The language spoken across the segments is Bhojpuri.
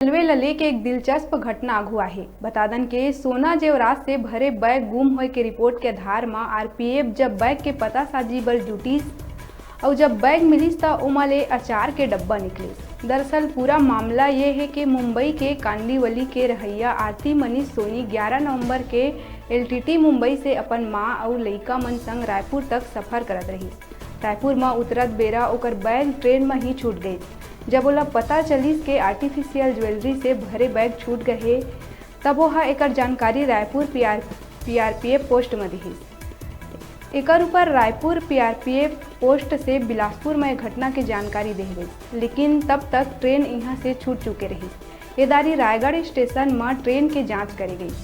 रेलवे ल लेके एक दिलचस्प घटना आगू आहे। बता दन के सोना जेवरात से भरे बैग गुम होए के रिपोर्ट के आधार में आरपीएफ जब बैग के पता साजी बर जुटिस और जब बैग मिलिस त ओमा ले अचार के डब्बा निकलिस। दरअसल पूरा मामला ये है कि मुंबई के कांदिवली के रहैया आरती मनीष सोनी 11 नवंबर के एलटीटी मुंबई से अपन माँ और लइका मन संग रायपुर तक सफर करत रही। रायपुर में उतरत बेरा ओकर बैग ट्रेन में ही छूट गई। जब ओला पता चलिस के आर्टिफिशियल ज्वेलरी से भरे बैग छूट गए तब वह एक जानकारी रायपुर पीआरपीएफ पोस्ट में दिहिस। एकर ऊपर रायपुर पीआरपीएफ पोस्ट से बिलासपुर में घटना की जानकारी दे गई, लेकिन तब तक ट्रेन यहाँ से छूट चुके रही। ये दारी रायगढ़ स्टेशन में ट्रेन के जांच करी गई।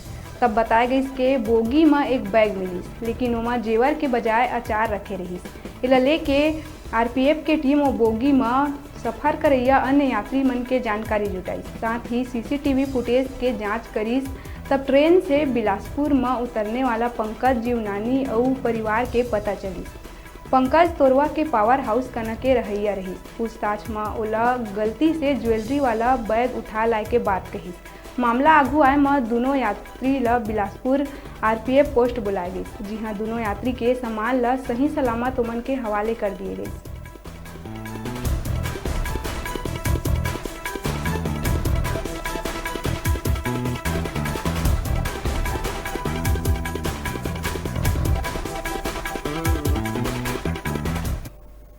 तब बताया गई कि बोगी में एक बैग मिलिस, लेकिन ओमा जेवर के बजाय अचार रखे रहिस। इला लेके आरपीएफ के टीम और बोगी में सफर करैया अन्य यात्री मन के जानकारी जुटाई, साथ ही सीसीटीवी फुटेज के जांच करीस। तब ट्रेन से बिलासपुर में उतरने वाला पंकज जीवनानी और परिवार के पता चलिस। पंकज तोरवा के पावर हाउस कना के रहैया रही। पूछताछ में ओला गलती से ज्वेलरी वाला बैग उठा लाए के बात कही। मामला आगू आए में दोनों यात्री ला बिलासपुर आरपीएफ पोस्ट बुलाए गई, जी हाँ, दोनों यात्री के सामान ला सही सलामत ओमन के हवाले कर दिए गए।